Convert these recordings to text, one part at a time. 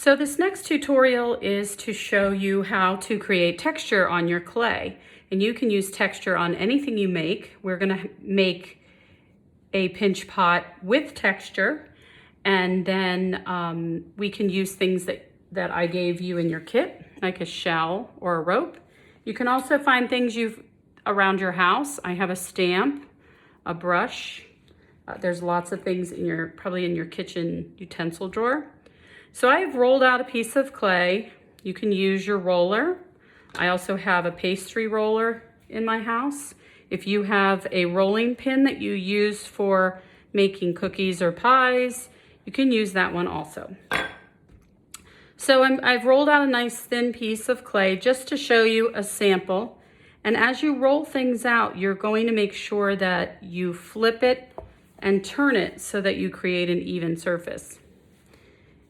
So this next tutorial is to show you how to create texture on your clay. And you can use texture on anything you make. We're gonna make a pinch pot with texture, and then we can use things that I gave you in your kit, like a shell or a rope. You can also find things around your house. I have a stamp, a brush. There's lots of things probably in your kitchen utensil drawer. So I've rolled out a piece of clay. You can use your roller. I also have a pastry roller in my house. If you have a rolling pin that you use for making cookies or pies, you can use that one also. So I've rolled out a nice thin piece of clay just to show you a sample. And as you roll things out, you're going to make sure that you flip it and turn it so that you create an even surface.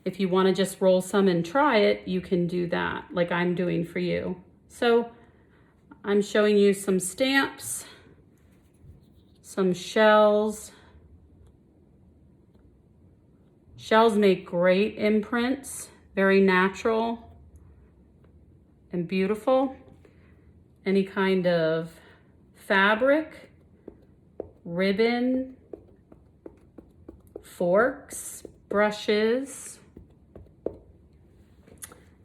If you want to just roll some and try it, you can do that, like I'm doing for you. So I'm showing you some stamps, some shells. Shells make great imprints, very natural and beautiful. Any kind of fabric, ribbon, forks, brushes.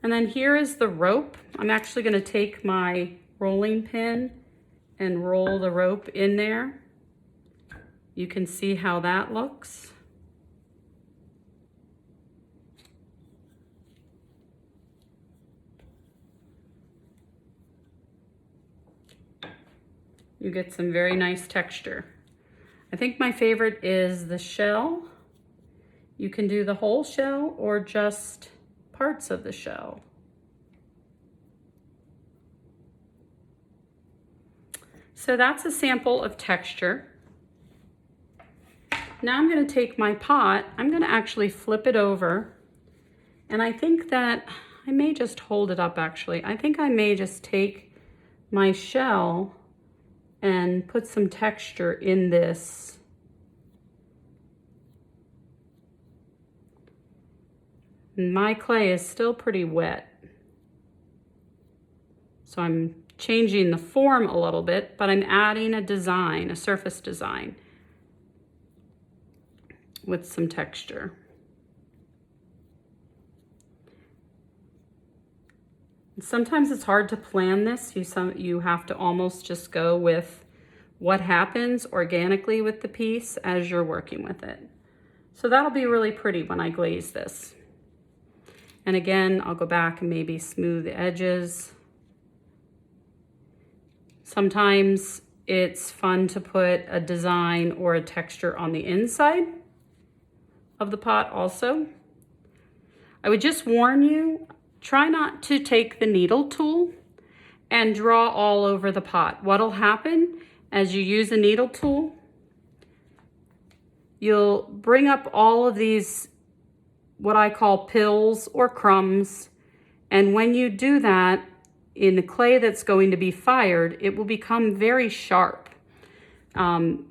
And then here is the rope. I'm actually going to take my rolling pin and roll the rope in there. You can see how that looks. You get some very nice texture. I think my favorite is the shell. You can do the whole shell or just parts of the shell. So that's a sample of texture. Now I'm going to take my pot, I'm going to actually flip it over, and I think that I may just hold it up actually. I think I may just take my shell and put some texture in this. My clay is still pretty wet, so I'm changing the form a little bit, but I'm adding a design, a surface design with some texture. Sometimes it's hard to plan this. You have to almost just go with what happens organically with the piece as you're working with it. So that'll be really pretty when I glaze this. And again, I'll go back and maybe smooth the edges. Sometimes it's fun to put a design or a texture on the inside of the pot also. I would just warn you, try not to take the needle tool and draw all over the pot. What'll happen as you use a needle tool, you'll bring up all of these what I call pills or crumbs, and when you do that in the clay that's going to be fired, it will become very sharp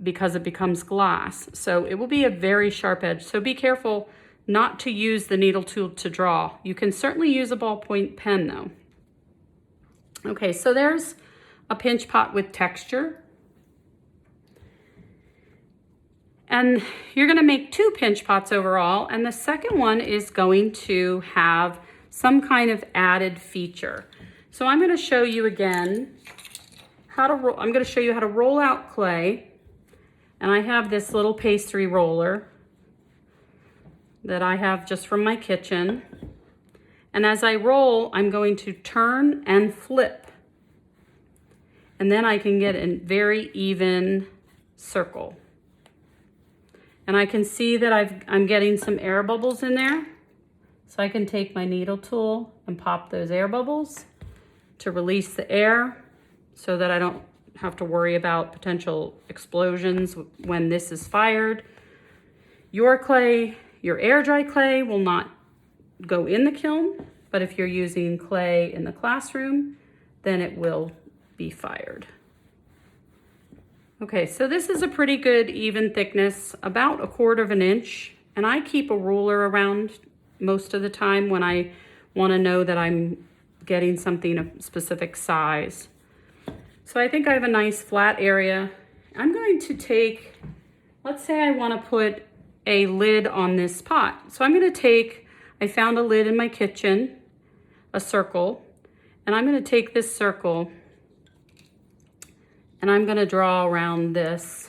because it becomes glass. So it will be a very sharp edge. So be careful not to use the needle tool to draw. You can certainly use a ballpoint pen though. Okay, so there's a pinch pot with texture. And you're going to make 2 pinch pots overall, and the second one is going to have some kind of added feature. So I'm going to show you again how to roll. I'm going to show you how to roll out clay, and I have this little pastry roller that I have just from my kitchen. And as I roll, I'm going to turn and flip, and then I can get a very even circle. And I can see that I'm getting some air bubbles in there. So I can take my needle tool and pop those air bubbles to release the air so that I don't have to worry about potential explosions when this is fired. Your clay, your air dry clay will not go in the kiln, but if you're using clay in the classroom, then it will be fired. Okay, so this is a pretty good even thickness, about 1/4 inch, and I keep a ruler around most of the time when I want to know that I'm getting something a specific size. So I think I have a nice flat area. I'm going to take, let's say I want to put a lid on this pot. So I'm going to take, I found a lid in my kitchen, a circle, and I'm going to take this circle and I'm going to draw around this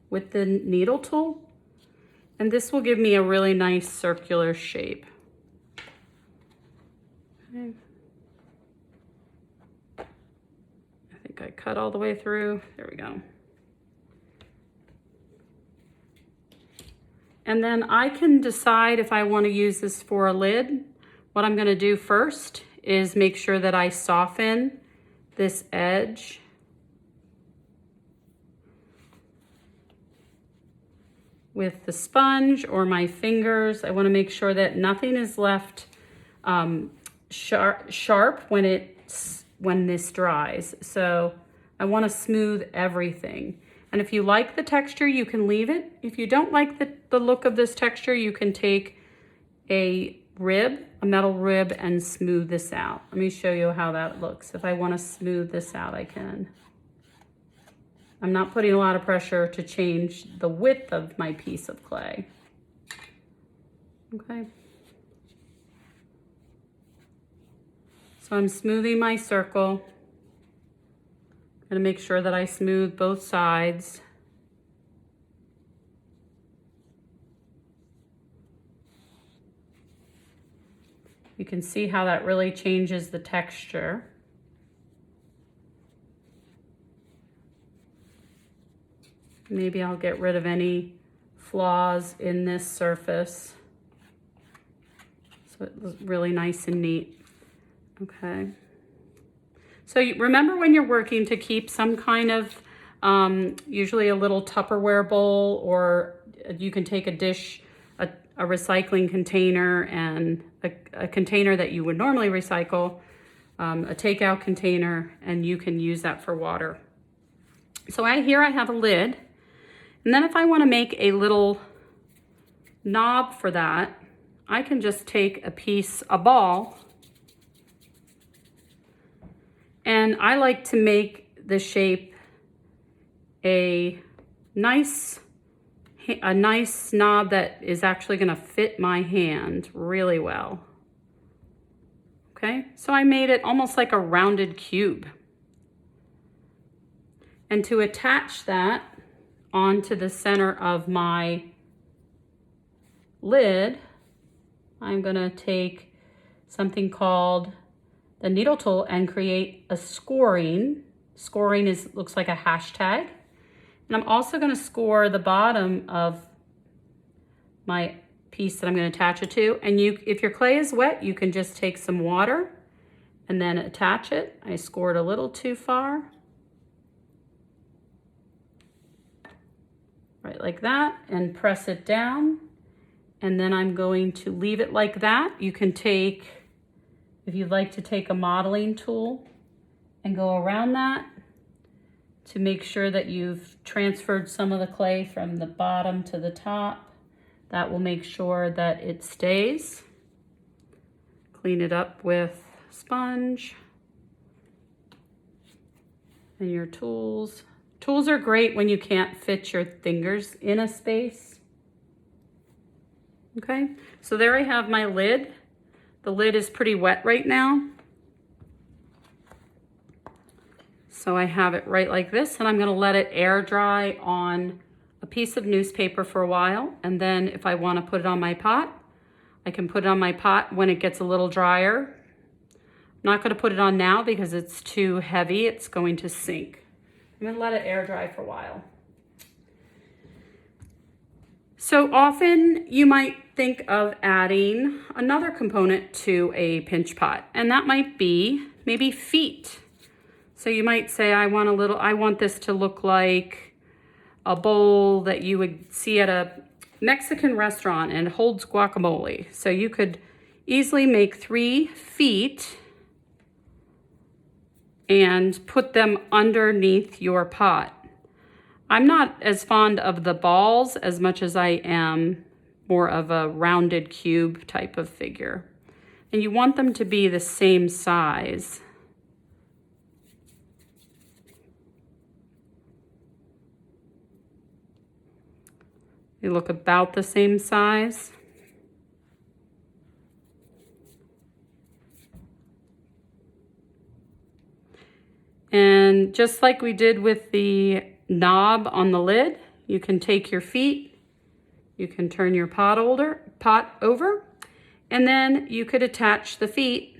with the needle tool. And this will give me a really nice circular shape. Okay. I think I cut all the way through. There we go. And then I can decide if I want to use this for a lid. What I'm going to do first is make sure that I soften this edge. With the sponge or my fingers. I want to make sure that nothing is left sharp when this dries. So I want to smooth everything. And if you like the texture, you can leave it. If you don't like the look of this texture, you can take a metal rib, and smooth this out. Let me show you how that looks. If I want to smooth this out, I can. I'm not putting a lot of pressure to change the width of my piece of clay. Okay. So I'm smoothing my circle. I'm going to make sure that I smooth both sides. You can see how that really changes the texture. Maybe I'll get rid of any flaws in this surface. So it looks really nice and neat. Okay. So remember when you're working to keep some kind of, usually a little Tupperware bowl, or you can take a dish, a recycling container, and a container that you would normally recycle, a takeout container, and you can use that for water. So here I have a lid. And then if I want to make a little knob for that, I can just take a ball, and I like to make the shape a nice knob that is actually going to fit my hand really well. Okay, so I made it almost like a rounded cube. And to attach that onto the center of my lid, I'm gonna take something called the needle tool and create a scoring. Scoring looks like a hashtag. And I'm also gonna score the bottom of my piece that I'm gonna attach it to. And if your clay is wet, you can just take some water and then attach it. I scored a little too far. Right like that, and press it down. And then I'm going to leave it like that. You can take, if you'd like to take a modeling tool and go around that to make sure that you've transferred some of the clay from the bottom to the top. That will make sure that it stays. Clean it up with sponge and your tools. Tools are great when you can't fit your fingers in a space. Okay, so there I have my lid. The lid is pretty wet right now. So I have it right like this, and I'm gonna let it air dry on a piece of newspaper for a while. And then if I wanna put it on my pot, I can put it on my pot when it gets a little drier. I'm not gonna put it on now because it's too heavy. It's going to sink. I'm gonna let it air dry for a while. So often you might think of adding another component to a pinch pot, and that might be maybe feet. So you might say, I want this to look like a bowl that you would see at a Mexican restaurant and it holds guacamole. So you could easily make 3 feet and put them underneath your pot. I'm not as fond of the balls as much as I am more of a rounded cube type of figure. And you want them to be the same size. They look about the same size. And just like we did with the knob on the lid, you can take your feet, you can turn your pot over, and then you could attach the feet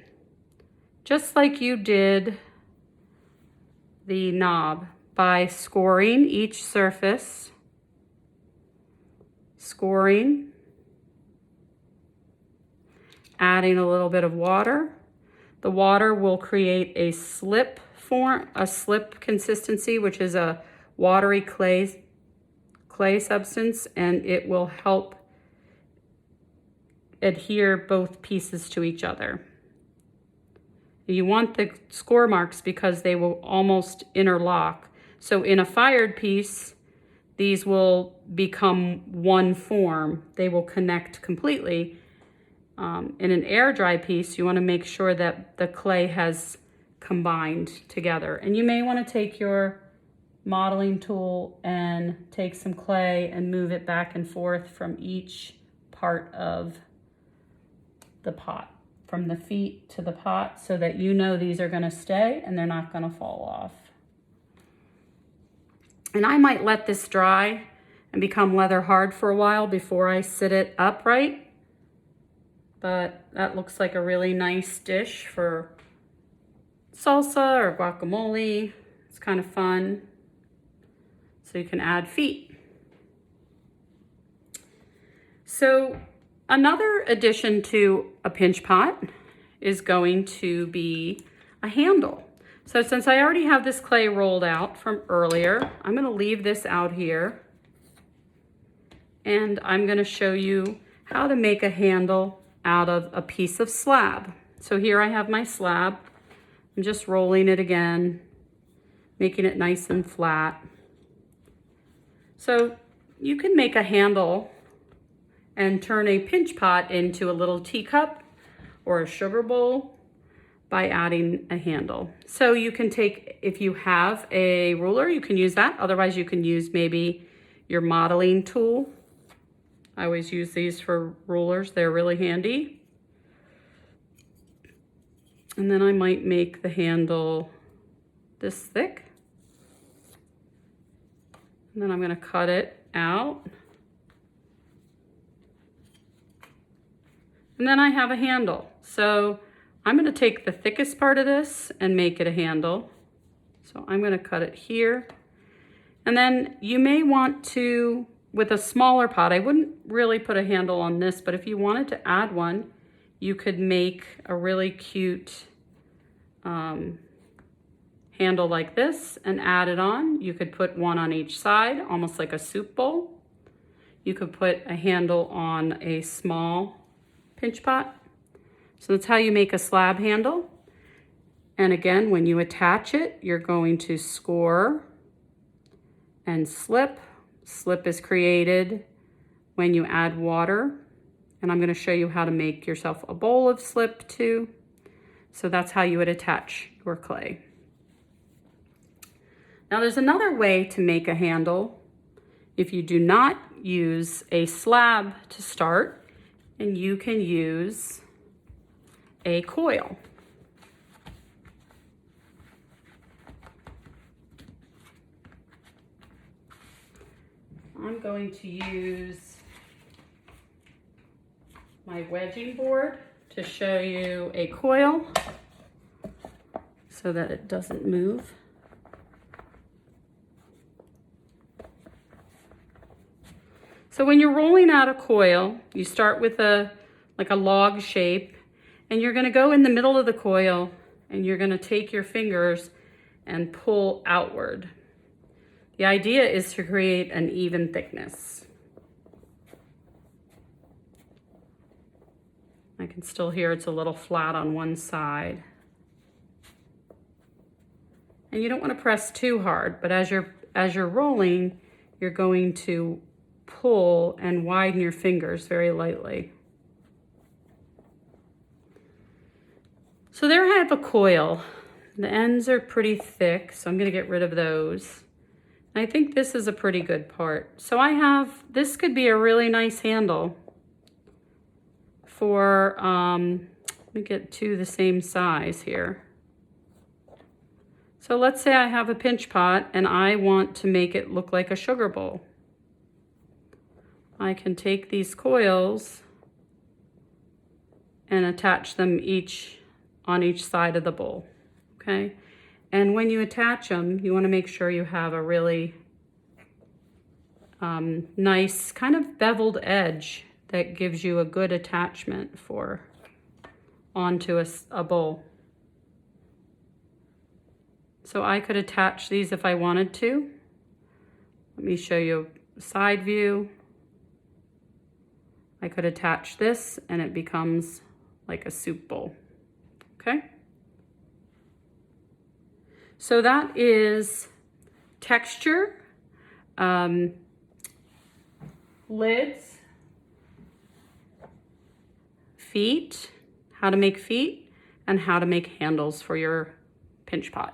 just like you did the knob by scoring each surface, scoring, adding a little bit of water. The water will create a slip consistency, which is a watery clay substance, and it will help adhere both pieces to each other. You want the score marks because they will almost interlock. So in a fired piece, these will become one form. They will connect completely. In an air dry piece, you want to make sure that the clay has combined together. And you may want to take your modeling tool and take some clay and move it back and forth from each part of the pot, from the feet to the pot, so that you know these are going to stay and they're not going to fall off. And I might let this dry and become leather hard for a while before I sit it upright. But that looks like a really nice dish for salsa or guacamole. It's kind of fun. So you can add feet. So another addition to a pinch pot is going to be a handle. So since I already have this clay rolled out from earlier, I'm going to leave this out here. And I'm going to show you how to make a handle out of a piece of slab. So here I have my slab. I'm just rolling it again, making it nice and flat. So you can make a handle and turn a pinch pot into a little teacup or a sugar bowl by adding a handle. So you can take, if you have a ruler, you can use that. Otherwise, you can use maybe your modeling tool. I always use these for rulers. They're really handy. And then I might make the handle this thick. And then I'm going to cut it out. And then I have a handle. So I'm going to take the thickest part of this and make it a handle. So I'm going to cut it here. And then you may want to, with a smaller pot, I wouldn't really put a handle on this, but if you wanted to add one, you could make a really cute handle like this and add it on. You could put one on each side, almost like a soup bowl. You could put a handle on a small pinch pot. So that's how you make a slab handle. And again, when you attach it, you're going to score and slip. Slip is created when you add water. And I'm going to show you how to make yourself a bowl of slip too. So that's how you would attach your clay. Now there's another way to make a handle if you do not use a slab to start, and you can use a coil. I'm going to use my wedging board to show you a coil so that it doesn't move. So when you're rolling out a coil, you start with like a log shape, and you're going to go in the middle of the coil and you're going to take your fingers and pull outward. The idea is to create an even thickness. I can still hear it's a little flat on one side. And you don't want to press too hard, but as you're rolling, you're going to pull and widen your fingers very lightly. So there I have a coil. The ends are pretty thick, so I'm gonna get rid of those. I think this is a pretty good part. So this could be a really nice handle for, let me get two the same size here. So let's say I have a pinch pot and I want to make it look like a sugar bowl. I can take these coils and attach them each on each side of the bowl, okay? And when you attach them, you wanna make sure you have a really nice kind of beveled edge that gives you a good attachment onto a bowl. So I could attach these if I wanted to. Let me show you a side view. I could attach this and it becomes like a soup bowl, okay? So that is texture, lids, feet, how to make feet, and how to make handles for your pinch pot.